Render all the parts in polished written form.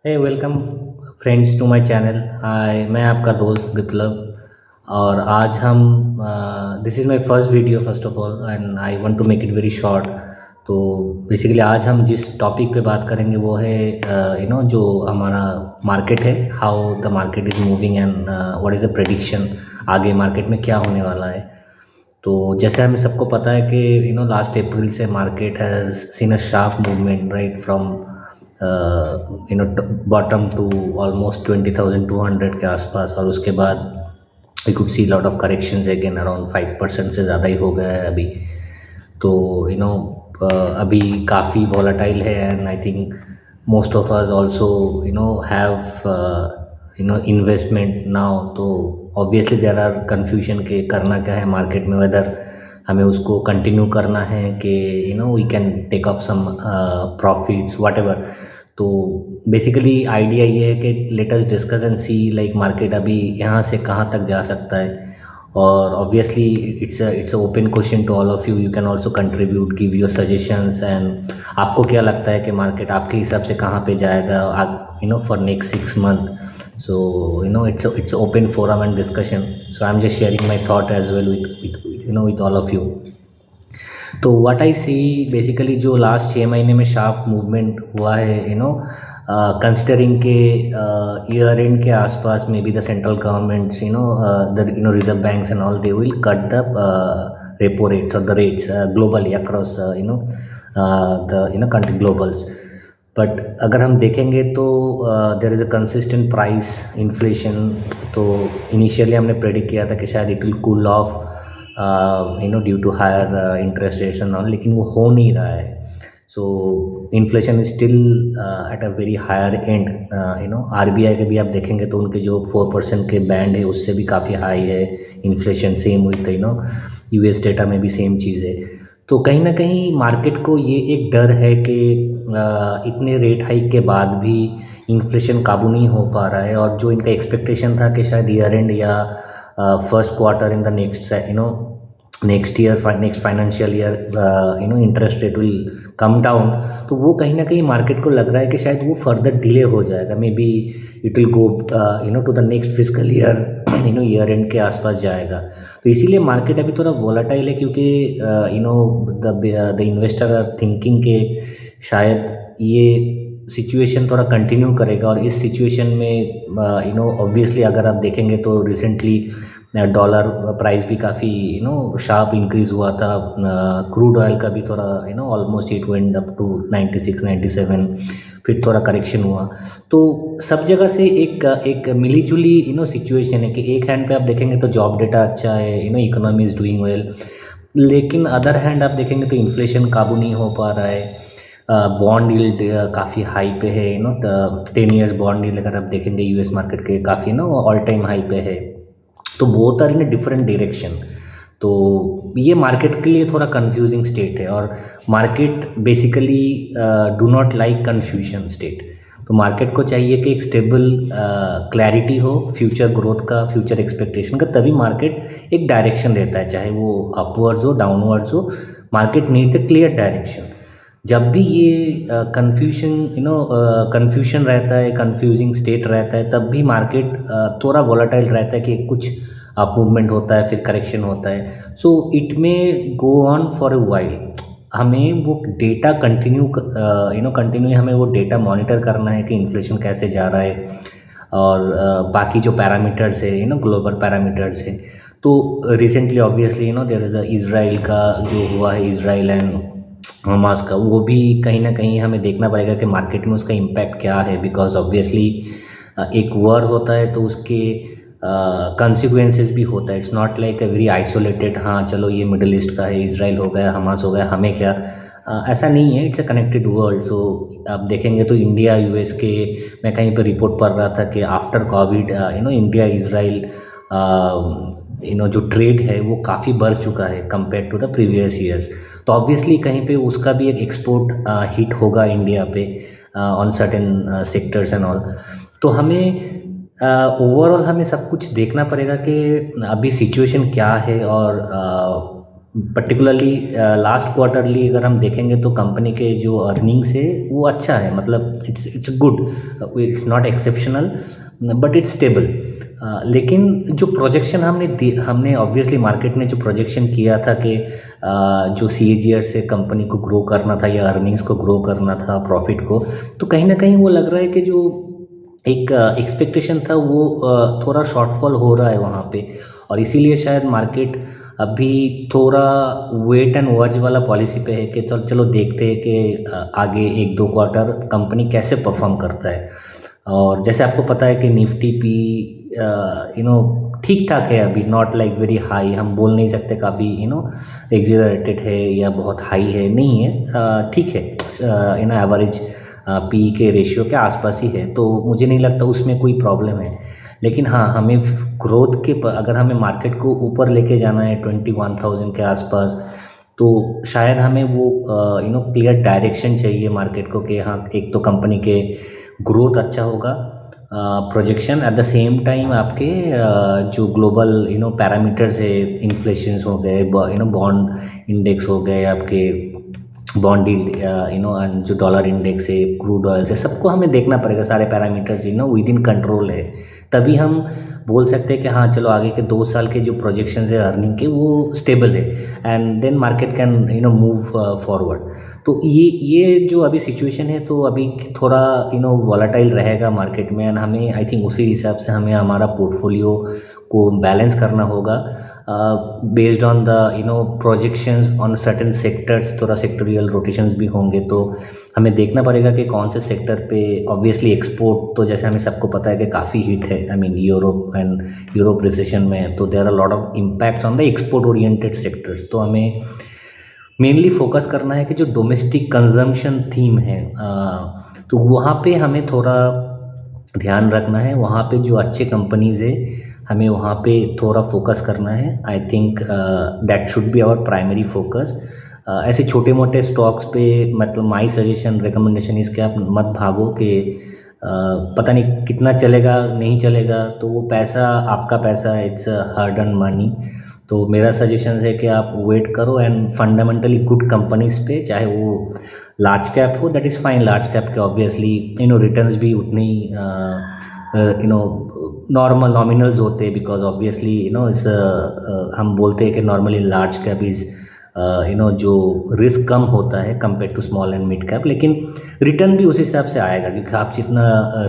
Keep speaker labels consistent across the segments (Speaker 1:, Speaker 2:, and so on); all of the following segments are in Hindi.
Speaker 1: Hey welcome friends to my channel. Hi, मैं आपका दोस्त विप्लव। और आज हम this is my first video first of all and I want to make it very short. तो बेसिकली आज हम जिस टॉपिक पे बात करेंगे वो है जो हमारा मार्केट है, how the market is moving and what is the prediction, आगे मार्केट में क्या होने वाला है। तो जैसे हमें सबको पता है कि लास्ट अप्रैल से market has seen a sharp movement right from bottom to almost 20,200 के आसपास, और उसके बाद we could see lot of corrections again around 5% से ज़्यादा ही हो गया है अभी। तो अभी काफ़ी वॉलेटाइल है and I think most of us also have investment now. तो ऑब्वियसली देयर आर कन्फ्यूजन के करना क्या है मार्केट में, वेदर हमें उसको कंटिन्यू करना है कि we can take of some profits whatever. तो बेसिकली आइडिया ये है कि let us discuss and see like market अभी यहाँ से कहाँ तक जा सकता है। और obviously it's open question to all of you, you can also contribute, give your suggestions and आपको क्या लगता है कि मार्केट आपके हिसाब से कहाँ पे जाएगा for next 6 month. so it's open forum and discussion, so I'm just sharing my thought as well with all of you. तो व्हाट आई सी बेसिकली जो लास्ट 6 महीने में शार्प मूवमेंट हुआ है कंसिडरिंग के ईयर एंड के आसपास may be the central governments the reserve banks and all they will cut the repo rates और the rates globally across the country globals. But अगर हम देखेंगे तो there is a consistent price inflation. तो इनिशियली हमने प्रेडिक्ट किया था कि शायद it will cool off due to higher interest rates and all, लेकिन वो हो नहीं रहा है। So inflation is still at a very higher end. RBI के भी आप देखेंगे तो उनके जो 4% के बैंड है उससे भी काफ़ी हाई है inflation, same with US data में भी सेम चीज़ है। तो कहीं ना कहीं मार्केट को ये एक डर है कि इतने रेट हाइक के बाद भी इन्फ्लेशन काबू नहीं हो पा रहा है, और जो इनका एक्सपेक्टेशन था कि शायद ईयर एंड या first quarter in the next year next financial year interest rate will come down. तो वो कहीं ना कहीं मार्केट को लग रहा है कि शायद वो फर्दर डिले हो जाएगा, maybe it will go to the next physical year year end के आसपास जाएगा। तो इसीलिए मार्केट अभी थोड़ा वोलाटाइल है, क्योंकि द इन्वेस्टर आर थिंकिंग के शायद ये सिचुएशन थोड़ा कंटिन्यू करेगा। और इस सिचुएशन में ऑब्वियसली अगर आप देखेंगे तो रिसेंटली डॉलर प्राइस भी काफ़ी शार्प इंक्रीज़ हुआ था। क्रूड ऑयल का भी थोड़ा almost it went up to 96 97, फिर थोड़ा करेक्शन हुआ। तो सब जगह से एक मिली जुली सिचुएशन है कि एक हैंड पे आप देखेंगे तो जॉब डेटा अच्छा है, इकोनॉमी इज़ डूइंग वेल, लेकिन अदर हैंड आप देखेंगे तो इन्फ्लेशन काबू नहीं हो पा रहा है। बॉन्ड यील्ड काफ़ी हाई पे है, 10 ईयर्स बॉन्ड यील्ड अगर आप देखेंगे यूएस मार्केट के काफ़ी ऑल टाइम हाई पे है। तो both are in a different direction. तो ये मार्केट के लिए थोड़ा कंफ्यूजिंग स्टेट है, और market basically do not like confusion state. तो मार्केट को चाहिए कि एक स्टेबल क्लैरिटी हो फ्यूचर ग्रोथ का, फ्यूचर एक्सपेक्टेशन का, तभी मार्केट एक डायरेक्शन देता है, चाहे वो अपवर्ड्स हो डाउनवर्ड्स हो। Market needs a clear direction. जब भी ये कन्फ्यूजन रहता है, कंफ्यूजिंग स्टेट रहता है, तब भी मार्केट थोड़ा वोलाटाइल रहता है कि कुछ अप मूवमेंट होता है फिर करेक्शन होता है। सो इट में go on for a while. हमें वो डेटा कंटिन्यू हमें वो डेटा मॉनिटर करना है कि इन्फ्लेशन कैसे जा रहा है, और बाकी जो पैरामीटर्स है ग्लोबल पैरामीटर्स है। तो recently obviously there is Israel का जो हुआ है, इज़राइल एंड हमास का, वो भी कहीं ना कहीं हमें देखना पड़ेगा कि मार्केट में उसका इम्पैक्ट क्या है। बिकॉज ऑब्वियसली एक वॉर होता है तो उसके कंसिक्वेंसेस भी होता है। It's not like a very isolated, हाँ चलो ये मिडल ईस्ट का है, इजराइल हो गया, हमास हो गया, हमें क्या, ऐसा नहीं है। It's a connected world. So आप देखेंगे तो इंडिया यूएस के, मैं कहीं पर रिपोर्ट पढ़ रहा था कि आफ्टर कोविड इंडिया इजराइल जो ट्रेड है वो काफ़ी बढ़ चुका है compare to the previous years. तो ऑब्वियसली कहीं पे उसका भी एक एक्सपोर्ट हिट होगा इंडिया पे on certain sectors and all. तो हमें ओवरऑल हमें सब कुछ देखना पड़ेगा कि अभी सिचुएशन क्या है, और पर्टिकुलरली लास्ट क्वार्टरली अगर हम देखेंगे तो कंपनी के जो अर्निंग्स है वो अच्छा है, मतलब it's good, it's not exceptional but it's stable. लेकिन जो प्रोजेक्शन हमने ऑब्वियसली मार्केट ने जो प्रोजेक्शन किया था कि जो सीएजीआर से कंपनी को ग्रो करना था या अर्निंग्स को ग्रो करना था, प्रॉफिट को, तो कहीं ना कहीं वो लग रहा है कि जो एक एक्सपेक्टेशन था वो थोड़ा शॉर्टफॉल हो रहा है वहाँ पे। और इसीलिए शायद मार्केट अभी थोड़ा वेट एंड वॉच वाला पॉलिसी पे है कि चलो देखते हैं कि आगे एक दो क्वार्टर कंपनी कैसे परफॉर्म करता है। और जैसे आपको पता है कि निफ्टी पी ठीक ठाक है अभी, नॉट लाइक वेरी हाई, हम बोल नहीं सकते काफ़ी एग्जैजरेटेड है या बहुत हाई है, नहीं है, ठीक है, एवरेज पी के रेशियो के आसपास ही है, तो मुझे नहीं लगता उसमें कोई प्रॉब्लम है। लेकिन हाँ, हमें ग्रोथ के अगर हमें मार्केट को ऊपर लेके जाना है 21,000 के आसपास, तो शायद हमें वो क्लियर डायरेक्शन चाहिए मार्केट को कि हाँ, एक तो कंपनी के ग्रोथ अच्छा होगा, projection at the same time आपके जो ग्लोबल पैरामीटर्स है, इन्फ्लेशंस हो गए, बॉन्ड इंडेक्स हो गए आपके, बॉन्ड एंड जो डॉलर इंडेक्स है, क्रूड ऑयल से, सबको हमें देखना पड़ेगा, सारे पैरामीटर्स विद इन कंट्रोल है, तभी हम बोल सकते हैं कि हाँ चलो आगे के 2 साल के जो प्रोजेक्शंस है अर्निंग के वो स्टेबल है, and then market can move forward. तो ये जो अभी सिचुएशन है, तो अभी थोड़ा वॉलेटाइल रहेगा मार्केट में, एंड हमें आई थिंक उसी हिसाब से हमें हमारा पोर्टफोलियो को बैलेंस करना होगा based on the projections on certain sectors, थोड़ा सेक्टोरियल रोटेशंस भी होंगे, तो हमें देखना पड़ेगा कि कौन से सेक्टर पे। ऑब्वियसली एक्सपोर्ट तो जैसे हमें सबको पता है कि काफ़ी हिट है, आई मीन यूरोप रिसेशन में, तो there are lot of impacts on the export oriented sectors. तो हमें मेनली फोकस करना है कि जो डोमेस्टिक कंजम्पशन थीम है, तो वहाँ पे हमें थोड़ा ध्यान रखना है, वहाँ पे जो अच्छे कंपनीज़ है हमें वहाँ पे थोड़ा फोकस करना है। I think that should be our primary focus. ऐसे छोटे मोटे स्टॉक्स पे, मतलब माई सजेशन रिकमेंडेशन इज़ कि आप मत भागो कि पता नहीं कितना चलेगा नहीं चलेगा, तो वो पैसा आपका पैसा, इट्स हार्ड अर्न मनी। तो मेरा सजेशन है कि आप वेट करो एंड फंडामेंटली गुड कंपनीज पे, चाहे वो लार्ज कैप हो, that is fine, large cap के ऑब्वियसली रिटर्न्स भी उतने ही नॉर्मल नॉमिनल्स होते हैं, बिकॉज ऑब्वियसली इस हम बोलते हैं कि नॉर्मली लार्ज कैप इज़ जो रिस्क कम होता है compare to small and mid cap, लेकिन रिटर्न भी उस हिसाब से आएगा, क्योंकि आप जितना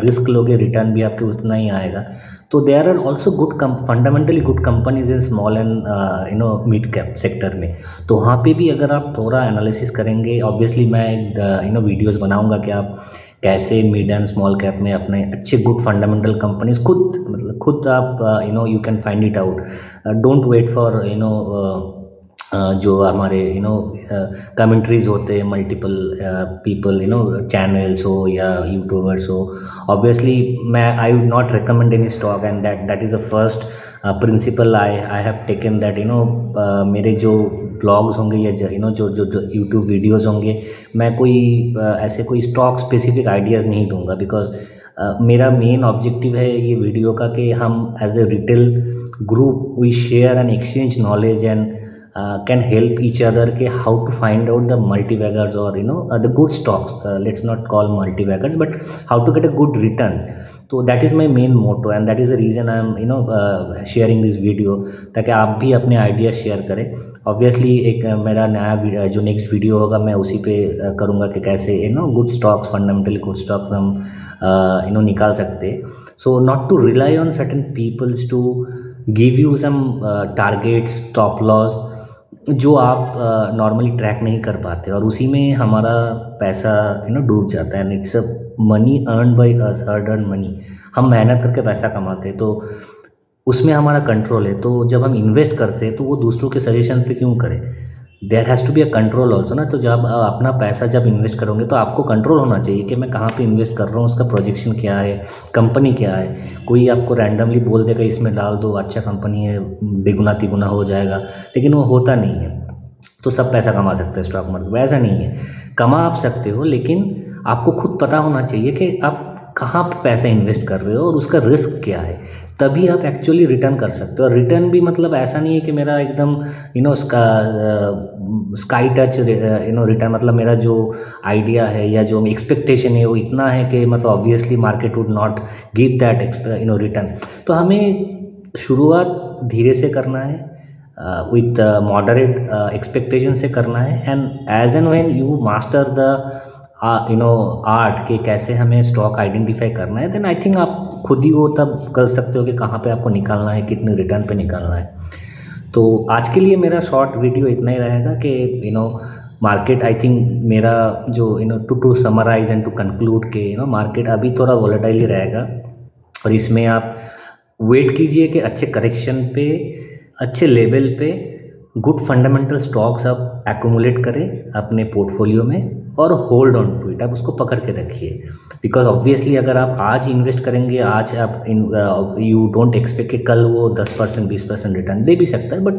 Speaker 1: रिस्क लोगे रिटर्न भी आपके उतना ही आएगा। तो there are also good fundamentally good companies in small and mid cap sector में। तो वहाँ पे भी अगर आप थोड़ा एनालिसिस करेंगे, ऑब्वियसली मैं वीडियोज़ बनाऊँगा कि आप कैसे मिड एंड स्मॉल कैप में अपने अच्छे गुड फंडामेंटल कंपनीज खुद आप you can find it out. Don't wait for जो हमारे कमेंट्रीज होते हैं, मल्टीपल पीपल चैनल्स हो या यूट्यूबर्स हो, obviously I would not recommend any stock, and that is the first principle I have taken, that मेरे जो ब्लॉग्स होंगे या जो यूट्यूब वीडियोज़ होंगे, मैं कोई ऐसे कोई स्टॉक स्पेसिफिक आइडियाज़ नहीं दूंगा, बिकॉज मेरा मेन ऑब्जेक्टिव है ये वीडियो का कि हम as a retail group we share and exchange knowledge and can help each other ke how to find out the multi-baggers or the good stocks, let's not call multi-baggers, but how to get a good returns. तो that is my main motto and that is the reason I am sharing this video, ताकि आप भी अपने आइडिया शेयर करें। ऑब्वियसली एक मेरा नया जो नेक्स्ट वीडियो होगा मैं उसी पे करूँगा कि कैसे good stocks, fundamentally good stocks हम निकाल सकते हैं। So not to rely on certain peoples to give you some targets, stop loss जो आप नॉर्मली ट्रैक नहीं कर पाते, और उसी में हमारा पैसा डूब जाता है। It's a money earn by us, hard earn money, हम मेहनत करके पैसा कमाते हैं, तो उसमें हमारा कंट्रोल है। तो जब हम इन्वेस्ट करते हैं तो वो दूसरों के सजेशन पे क्यों करें, there has to be a control also ना। तो जब अपना पैसा जब इन्वेस्ट करोगे तो आपको कंट्रोल होना चाहिए कि मैं कहाँ पे इन्वेस्ट कर रहा हूँ, उसका प्रोजेक्शन क्या है, कंपनी क्या है। कोई आपको रैंडमली बोल देगा इसमें डाल दो, अच्छा कंपनी है, द्विगुना तिगुना हो जाएगा, लेकिन वो होता नहीं है। तो सब पैसा कमा सकते हैं स्टॉक मार्केट, वैसा नहीं है, कमा आप सकते हो, लेकिन आपको खुद पता होना चाहिए कि आप कहाँ पे पैसा इन्वेस्ट कर रहे हो और उसका रिस्क क्या है, तभी आप एक्चुअली रिटर्न कर सकते हो। और रिटर्न भी मतलब ऐसा नहीं है कि मेरा एकदम स्काई टच रिटर्न, मतलब मेरा जो आइडिया है या जो एक्सपेक्टेशन है वो इतना है कि मतलब obviously market would not give that return. तो हमें शुरुआत धीरे से करना है, विथ मॉडरेट एक्सपेक्टेशन से करना है, and as and when you master the art के कैसे हमें स्टॉक आइडेंटिफाई करना है, देन आई थिंक आप खुद ही वो तब कर सकते हो कि कहाँ पे आपको निकालना है, कितने रिटर्न पे निकालना है। तो आज के लिए मेरा शॉर्ट वीडियो इतना ही रहेगा कि मार्केट, आई थिंक मेरा जो to summarise and to conclude के मार्केट अभी थोड़ा वोलेटाइल ही रहेगा, और इसमें आप वेट कीजिए कि अच्छे करेक्शन पे, अच्छे लेवल पे गुड फंडामेंटल स्टॉक्स आप एक्यूमुलेट करें अपने पोर्टफोलियो में और होल्ड ऑन टू इट, आप उसको पकड़ के रखिए। बिकॉज ऑब्वियसली अगर आप आज इन्वेस्ट करेंगे, आज आप यू डोंट एक्सपेक्ट कि कल वो 10% 20% रिटर्न दे भी सकता है, but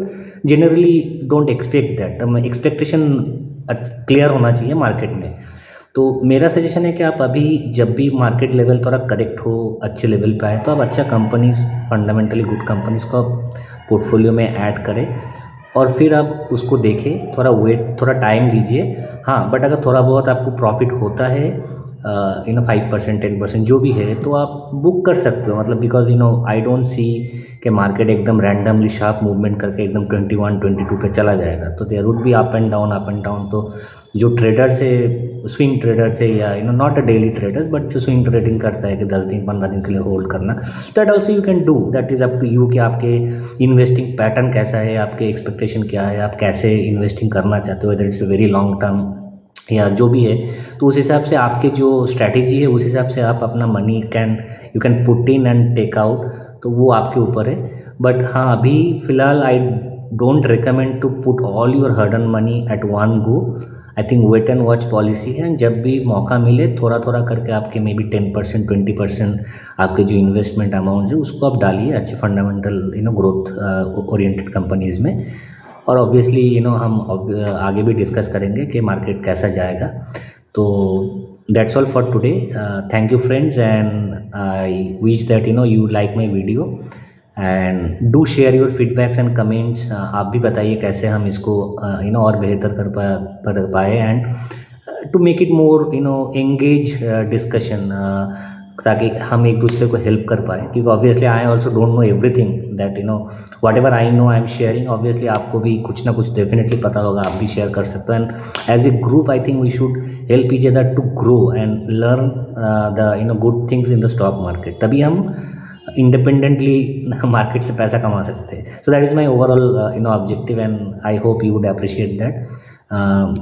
Speaker 1: generally don't expect that. Expectation clear होना चाहिए मार्केट में। तो मेरा सजेशन है कि आप अभी जब भी मार्केट लेवल थोड़ा करेक्ट हो, अच्छे लेवल पे आए, तो आप अच्छा कंपनीज, फंडामेंटली गुड कंपनीज को आप पोर्टफोलियो में ऐड करें और फिर आप उसको देखें, थोड़ा वेट, थोड़ा टाइम दीजिए। हाँ, बट अगर थोड़ा बहुत आपको प्रॉफिट होता है 5% 10% जो भी है, तो आप बुक कर सकते हो। मतलब बिकॉज आई डोंट सी कि मार्केट एकदम रैंडमली शार्प मूवमेंट करके एकदम 21 22 पे चला जाएगा। तो there would be up and down, up and down. तो जो ट्रेडर्स है, स्विंग ट्रेडर्स है, या not a daily traders, but जो स्विंग ट्रेडिंग करता है कि 10 दिन 15 दिन के लिए होल्ड करना, that also you can do. That is up to you कि आपके इन्वेस्टिंग पैटर्न कैसा है, आपके एक्सपेक्टेशन क्या है, आप कैसे इन्वेस्टिंग करना चाहते हो, whether it's a very long term या जो भी है। तो उस हिसाब से आपके जो स्ट्रैटेजी है, उस हिसाब से आप अपना money you can put in and take out, तो वो आपके ऊपर है। बट हाँ, अभी फ़िलहाल I don't recommend to put all your hard earn money at one go. I think wait and watch policy है, एंड जब भी मौका मिले थोड़ा थोड़ा करके आपके मे बी 10% 20% आपके जो इन्वेस्टमेंट अमाउंट है उसको आप डालिए अच्छे फंडामेंटल ग्रोथ ओरिएंटेड कंपनीज़ में। और ऑब्वियसली हम आगे भी डिस्कस करेंगे कि मार्केट कैसा जाएगा। तो that's all for today. Thank you friends, and I wish that you like my video, and do share your feedbacks and comments. आप भी बताइए कैसे हम इसको और बेहतर कर पाए, and to make it more engage discussion, ताकि हम एक दूसरे को हेल्प कर पाए। क्योंकि obviously I also don't know everything that whatever I know I am sharing. Obviously आपको भी कुछ ना कुछ डेफिनेटली पता होगा, आप भी शेयर कर सकते हो। And as a group I think we should help each other to grow and learn the good things in the stock market. तभी हम इंडिपेंडेंटली मार्केट से पैसा कमा सकते हैं। सो दैट इज़ माई overall objective, and I hope you would appreciate that.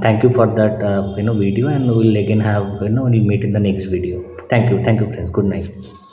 Speaker 1: Thank you for that video, and we'll again have we'll meet in the next video. Thank you friends. Good night.